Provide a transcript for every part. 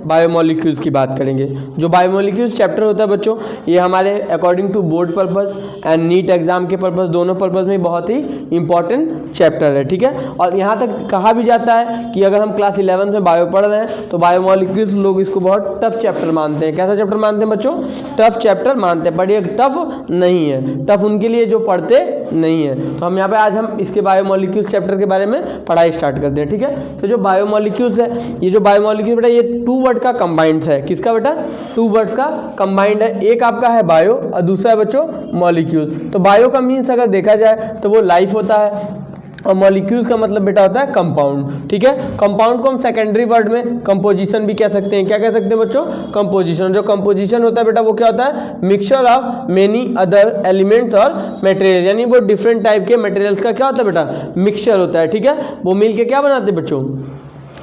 Biomolecules की बात करेंगे। जो बायोमोलिक्यूल्स चैप्टर होता है बच्चों, ये हमारे according to board purpose and NEET exam के पर्पस, दोनों पर्पस में बहुत ही इंपॉर्टेंट चैप्टर है, ठीक है। और यहाँ तक कहा भी जाता है कि अगर हम क्लास 11 में बायो पढ़ रहे हैं तो बायोमोलिक्यूल्स लोग इसको बहुत टफ चैप्टर मानते हैं। कैसा चैप्टर मानते हैं बच्चों? टफ चैप्टर मानते हैं, बट ये टफ नहीं है, टफ उनके लिए जो पढ़ते नहीं है। तो हम यहाँ पे आज हम इसके बायोमोलिक्यूल्स चैप्टर के बारे में पढ़ाई स्टार्ट करते हैं, ठीक है। तो जो बायोमोलिक्यूल्स है, ये जो बायोमोलिक्यूल्स बेटा, ये 2 वर्ड का कंबाइंड है। किसका बेटा? 2 वर्ड्स का कंबाइंड है। एक आपका है बायो और दूसरा है बच्चों मॉलिक्यूल। तो बायो का मीन्स अगर देखा जाए तो वो लाइफ होता है, और मॉलिक्यूल्स का मतलब बेटा होता है कंपाउंड, ठीक है। कंपाउंड को हम सेकेंडरी वर्ड में कंपोजिशन भी कह सकते हैं। क्या कह सकते हैं बच्चों? कंपोजिशन। जो कंपोजिशन होता है बेटा वो क्या होता है? Mixture of many other elements और मटेरियल, यानी वो डिफरेंट टाइप के मटेरियल्स का क्या होता है बेटा? मिक्सचर होता है, ठीक है। वो मिल के क्या बनाते हैं बच्चों?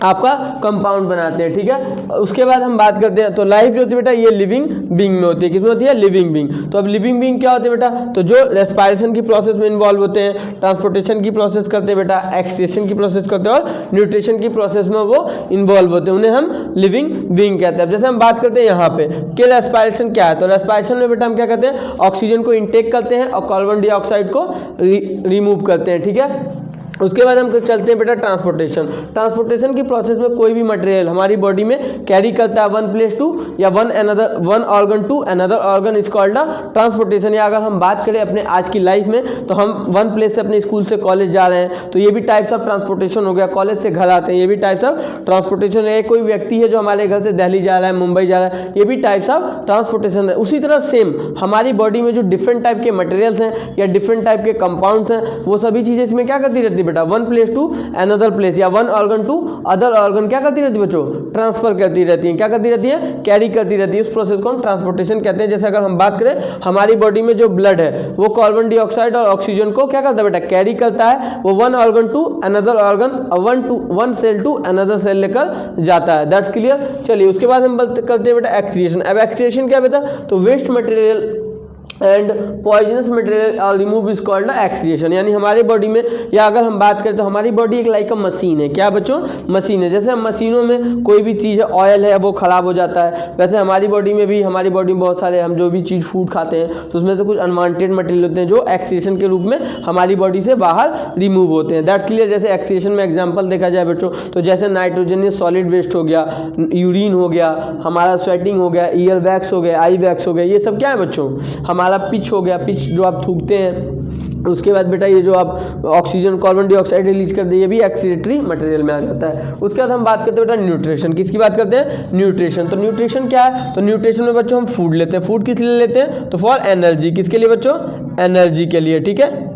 आपका कंपाउंड बनाते हैं, ठीक है। उसके बाद हम बात करते हैं, तो लाइफ जो होती है बेटा ये लिविंग बीइंग में होती है। किसमें होती है? Living being. तो अब लिविंग बीइंग क्या होते हैं बेटा? तो जो रेस्पिरेशन की प्रोसेस में इन्वॉल्व होते हैं, ट्रांसपोर्टेशन की प्रोसेस करते हैं बेटा, एक्सक्रीशन की प्रोसेस करते हैं और न्यूट्रिशन की प्रोसेस में वो इन्वॉल्व होते हैं, उन्हें हम लिविंग बीइंग कहते हैं। जैसे हम बात करते हैं यहाँ पे कि रेस्पिरेशन क्या है, तो रेस्पिरेशन में बेटा हम क्या कहते हैं? ऑक्सीजन को इंटेक करते हैं और कार्बन डाइऑक्साइड को रिमूव करते हैं, ठीक है। उसके बाद हम चलते हैं बेटा ट्रांसपोर्टेशन। ट्रांसपोर्टेशन की प्रोसेस में कोई भी मटेरियल हमारी बॉडी में कैरी करता है वन प्लेस टू या one organ to another organ is called a transportation. या अगर हम बात करें अपने आज की लाइफ में, तो हम वन प्लेस से अपने स्कूल से कॉलेज जा रहे हैं, तो ये भी टाइप्स ऑफ ट्रांसपोर्टेशन हो गया। कॉलेज से घर आते हैं, ये भी टाइप्स ऑफ ट्रांसपोर्टेशन है। कोई व्यक्ति है जो हमारे घर से दिल्ली जा रहा है, मुंबई जा रहा है, ये भी टाइप्स ऑफ ट्रांसपोर्टेशन है। उसी तरह सेम हमारी बॉडी में जो डिफरेंट टाइप के मटेरियल्स हैं या डिफरेंट टाइप के कंपाउंड्स हैं, वो सभी चीज़ें इसमें क्या करती रहती है बेटा? One place to another place या one organ to other organ क्या करती रहती है बच्चों? ट्रांसफर करती रहती है। क्या करती रहती है? कैरी करती रहती है। इस प्रोसेस को हम ट्रांसपोर्टेशन कहते हैं। जैसे अगर हम बात करें, हमारी बॉडी में जो ब्लड है वो कार्बन डाइऑक्साइड और ऑक्सीजन को क्या करता है बेटा? कैरी करता है। वो one organ to another organ, one cell to another cell लेकर जाता है। That's clear. चलिए उसके बाद हम बात करते हैं बेटा एक्सक्रीशन। अब एक्सक्रीशन क्या बेटा? तो waste material and poisonous material are remove is called excretion. यानी हमारी बॉडी में, या अगर हम बात करें तो हमारी बॉडी एक लाइक अ मशीन है। क्या बच्चों? मशीन है। जैसे हम मशीनों में कोई भी चीज़ है, ऑयल है, वो खराब हो जाता है, वैसे हमारी बॉडी में भी, हमारी बॉडी में बहुत सारे हम जो भी चीज़ फूड खाते हैं तो उसमें से कुछ अनवांटेड मटेरियल होते हैं जो एक्सक्रीशन के रूप में हमारी बॉडी से बाहर रिमूव होते हैं। That's clear. जैसे एक्सक्रीशन में एग्जाम्पल देखा जाए बच्चों, तो जैसे नाइट्रोजनियस सॉलिड वेस्ट हो गया, यूरिन हो गया, हमारा स्वेटिंग हो गया, ईयर वैक्स हो गया, आई वैक्स हो गया, ये सब क्या है बच्चों? हमारा पिच हो गया, पिच जो आप थूकते हैं। उसके बाद बेटा ये जो आप ऑक्सीजन कार्बन डाइऑक्साइड रिलीज कर दे, ये भी एक्सक्रीटरी मटेरियल में आ जाता है। उसके बाद हम बात करते हैं बेटा न्यूट्रिशन। किसकी बात करते हैं? न्यूट्रिशन। तो न्यूट्रिशन क्या है? तो न्यूट्रिशन में बच्चों हम फूड लेते हैं। फूड किस लिए लेते हैं? तो फॉर एनर्जी। किसके लिए बच्चों? एनर्जी के लिए, ठीक है।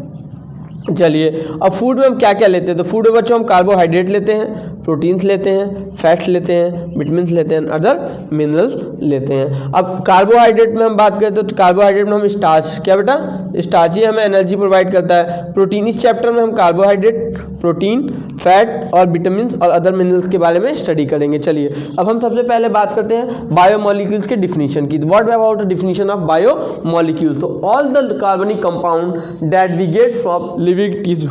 चलिए अब फूड में हम क्या क्या लेते हैं? तो फूड में बच्चों हम कार्बोहाइड्रेट लेते हैं, प्रोटीन्स लेते हैं, फैट्स लेते हैं, विटामिन्स लेते हैं, अदर मिनरल्स लेते हैं। अब कार्बोहाइड्रेट में हम बात करें तो कार्बोहाइड्रेट में हम स्टार्च, क्या बेटा? स्टार्च ही हमें एनर्जी प्रोवाइड करता है। प्रोटीन, इस चैप्टर में हम कार्बोहाइड्रेट, प्रोटीन, फैट और विटामिन्स और अदर मिनरल्स के बारे में स्टडी करेंगे। चलिए अब हम सबसे पहले बात करते हैं बायोमोलिक्यूल्स के डिफिनीशन की। What about the definition of biomolecules? तो ऑल द कार्बनिक compound that we get from living tissue,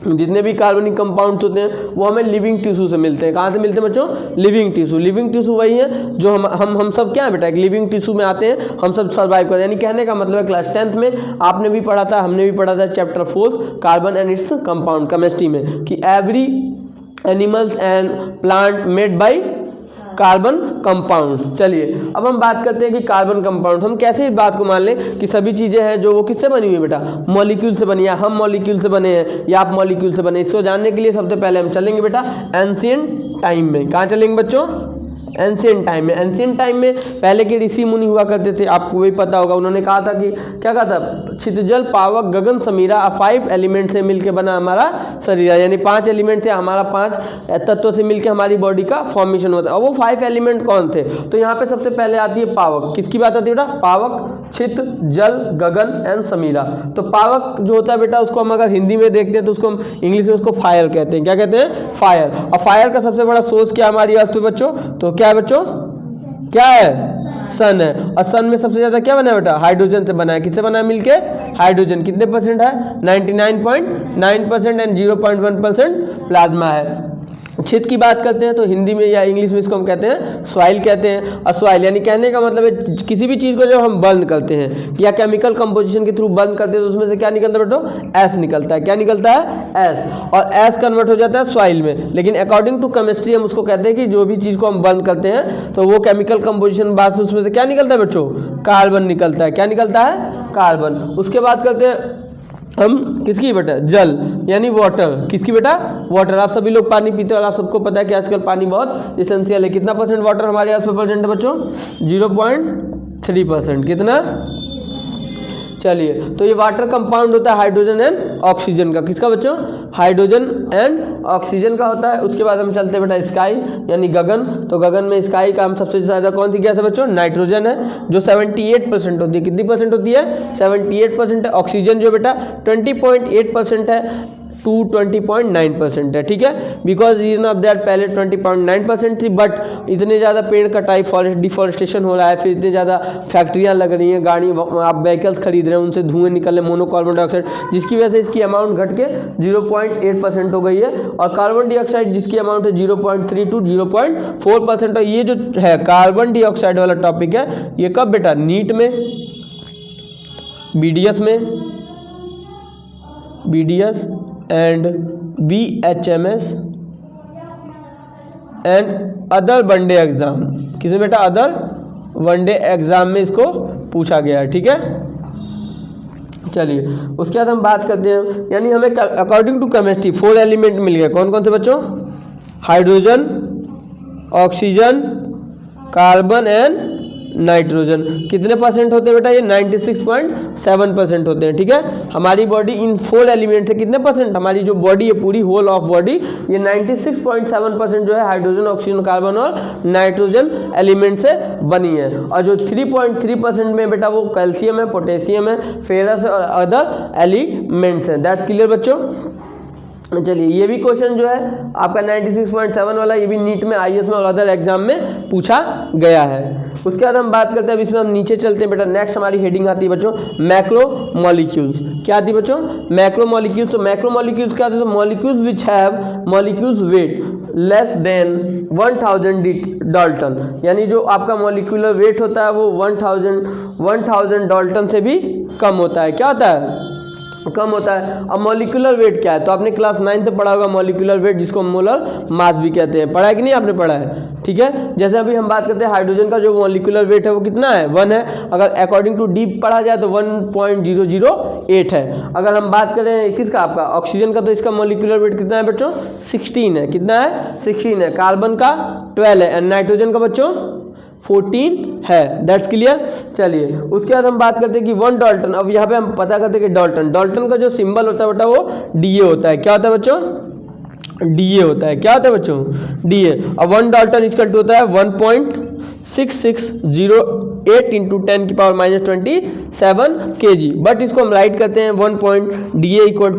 जितने भी कार्बनिक कंपाउंड्स होते हैं वो हमें लिविंग टिश्यू से मिलते हैं। कहाँ से मिलते हैं बच्चों? Living tissue. लिविंग टिश्यू वही है जो हम सब क्या है बेटा? एक लिविंग टिश्यू में आते हैं, हम सब सर्वाइव करते हैं। यानी कहने का मतलब है क्लास 10th में आपने भी पढ़ा था, हमने भी पढ़ा था chapter 4 carbon and its compound chemistry में, कि every animals and plant made by carbon compound. चलिए अब हम बात करते हैं कि कार्बन कंपाउंड, हम कैसे इस बात को मान लें कि सभी चीज़ें हैं जो वो किससे बनी हुई है बेटा? मॉलिक्यूल से बनी है। हम मॉलिक्यूल से बने हैं या आप मॉलिक्यूल से बने। इसको जानने के लिए सबसे पहले हम चलेंगे बेटा एंशिएंट टाइम में। कहाँ चलेंगे बच्चों? एंशिएंट टाइम में। एंशिएंट टाइम में पहले के ऋषि मुनि हुआ करते थे, आपको वही पता होगा। उन्होंने कहा था कि क्या कहा था? क्षितिजल, पावक, गगन, समीरा 5 एलिमेंट से मिलकर बना हमारा शरीर। यानी 5 एलिमेंट से, हमारा 5 तत्वों से मिलकर हमारी बॉडी का फॉर्मेशन होता है। और वो 5 एलिमेंट कौन थे? तो यहाँ पे सबसे पहले आती है पावक। किसकी बात आती है बेटा? पावक, छित, जल, गगन एंड समीरा। तो पावक जो होता है बेटा, उसको हम अगर हिंदी में देखते हैं तो उसको हम इंग्लिश में उसको फायर कहते हैं। क्या कहते हैं? फायर। और फायर का सबसे बड़ा सोर्स क्या हमारी अर्थ पे बच्चों? तो क्या है बच्चों? क्या है? सन है। और सन में सबसे ज्यादा क्या बना है बेटा? हाइड्रोजन से बना है। किससे बना है मिलके? हाइड्रोजन। कितने परसेंट है? 99.9% एंड 0.1% प्लाज्मा है। छिद की बात करते हैं तो हिंदी में या इंग्लिश में इसको हम कहते हैं सॉइल कहते हैं। और सॉइल यानी कहने का मतलब है किसी भी चीज़ को जब हम बर्न करते हैं या केमिकल कंपोजिशन के थ्रू बर्न करते हैं तो उसमें से क्या निकलता है बेटो, एस निकलता है। क्या निकलता है, एस, और एस कन्वर्ट हो जाता है सॉइल में। लेकिन अकॉर्डिंग टू केमिस्ट्री हम उसको कहते हैं कि जो भी चीज़ को हम बर्न करते हैं तो वो केमिकल कंपोजिशन बाद से उसमें से क्या निकलता है बच्चों, कार्बन निकलता है। क्या निकलता है, कार्बन। उसके बाद करते हैं हम किसकी बेटा, जल यानी वाटर। किसकी बेटा, वाटर। आप सभी लोग पानी पीते हो और आप सबको पता है कि आजकल पानी बहुत इसेंशियल है। कितना परसेंट वाटर हमारे आस पास प्रेजेंट है बच्चों, 0.3%। कितना, चलिए, तो ये वाटर कंपाउंड होता है हाइड्रोजन एंड ऑक्सीजन का। किसका बच्चों, हाइड्रोजन एंड ऑक्सीजन का होता है। उसके बाद हम चलते हैं बेटा स्काई यानी गगन। तो गगन में स्काई का हम सबसे ज़्यादा कौन सी गैस है बच्चों, नाइट्रोजन है जो 78% होती है। कितनी परसेंट होती है, 78% है। ऑक्सीजन जो बेटा 20.8% है टू 20.9% है। ठीक है, बिकॉज रीजन ऑफ दैट पहले 20.9% थी, बट इतने ज़्यादा पेड़ कटाई, फॉरेस्ट डिफॉरेस्टेशन हो रहा है, फिर इतनी ज़्यादा फैक्ट्रियाँ लग रही हैं, गाड़ी आप व्हीकल्स खरीद रहे हैं, उनसे धुएं निकल रहे, मोनोकार्बन डाइऑक्साइड, जिसकी वजह से इसकी अमाउंट घट के 0.8% हो गई है। और कार्बन डाइऑक्साइड जिसकी अमाउंट है 0.3 टू 0.4%। और ये जो है कार्बन डाइऑक्साइड वाला टॉपिक है, ये कब बेटा, नीट में, BDS and BHMS and other one day exam. किसमें बेटा, अदर वनडे एग्जाम में इसको पूछा गया है। ठीक है, चलिए उसके बाद हम बात करते हैं, यानी हमें अकॉर्डिंग टू केमिस्ट्री 4 एलिमेंट मिल गए। कौन कौन से बच्चों, hydrogen, oxygen, carbon and nitrogen. कितने परसेंट होते हैं बेटा, ये 96.7% होते हैं। ठीक है, हमारी बॉडी इन 4 एलिमेंट से कितने परसेंट, हमारी जो बॉडी है पूरी होल ऑफ बॉडी, ये 96.7% जो है हाइड्रोजन, ऑक्सीजन, कार्बन और नाइट्रोजन एलिमेंट से बनी है। और जो 3.3% में बेटा वो कैल्शियम है, पोटेशियम है, फेरस है और अदर एलिमेंट्स हैं। दैट्स क्लियर बच्चों। चलिए, ये भी क्वेश्चन जो है आपका 96.7 वाला, ये भी नीट में, IAS में और अदर एग्जाम में पूछा गया है। उसके बाद हम बात करते हैं, अब इसमें हम नीचे चलते हैं बेटा। नेक्स्ट हमारी हेडिंग आती है बच्चों मैक्रो मॉलिक्यूल्स। क्या आती है बच्चों, मैक्रो मॉलिक्यूल्स। तो मैक्रो मॉलिक्यूल्स क्या आते हैं, molecules which have molecules weight less than 1000 Dalton, यानी जो आपका मॉलिक्यूलर वेट होता है वो 1000 डाल्टन से भी कम होता है। क्या होता है, कम होता है। अब मॉलिक्यूलर वेट क्या है, तो आपने क्लास 9 से पढ़ा होगा मॉलिक्यूलर वेट, जिसको मोलर मास भी कहते हैं। पढ़ा है कि नहीं आपने, पढ़ा है। ठीक है, जैसे अभी हम बात करते हैं हाइड्रोजन का जो मॉलिक्यूलर वेट है वो कितना है, 1 है। अगर अकॉर्डिंग टू डीप पढ़ा जाए तो 1.008 है। अगर हम बात करें किसका, आपका ऑक्सीजन का, तो इसका मॉलिक्यूलर वेट कितना है बच्चों, 16 है। कितना है, 16 है। कार्बन का 12 है। एंड नाइट्रोजन का बच्चों 14 है। That's clear. चलिए, उसके बाद हम बात करते हैं कि 1 डाल्टन। अब यहाँ पे हम पता करते हैं कि डाल्टन का जो सिंबल होता है बेटा वो DA होता है। क्या होता है बच्चों, DA होता है। क्या होता है बच्चों, DA। अब 1 डाल्टन इक्वल टू होता है 1.6608 इंटू 10 की पावर -27 kg। बट इसको हम राइट करते हैं 1.DA इक्वल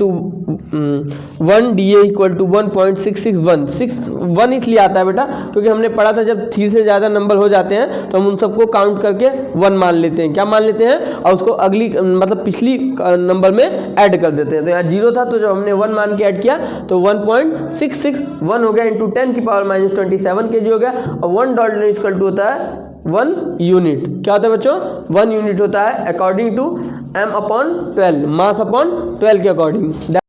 टू 1.661 इसलिए आता है बेटा क्योंकि हमने पढ़ा था जब 3 से ज़्यादा नंबर हो जाते हैं तो हम उन सबको काउंट करके 1 मान लेते हैं। क्या मान लेते हैं, और उसको अगली मतलब पिछली नंबर में ऐड कर देते हैं। तो यहाँ 0 था तो जब हमने 1 मान के ऐड किया तो 1.661 हो गया इंटू 10 की पावर -27 kg हो गया। और 1 डाल्टन इक्वल टू होता है 1 यूनिट। क्या होता है बच्चों, 1 यूनिट होता है according to m/12, mass upon 12 के अकॉर्डिंग।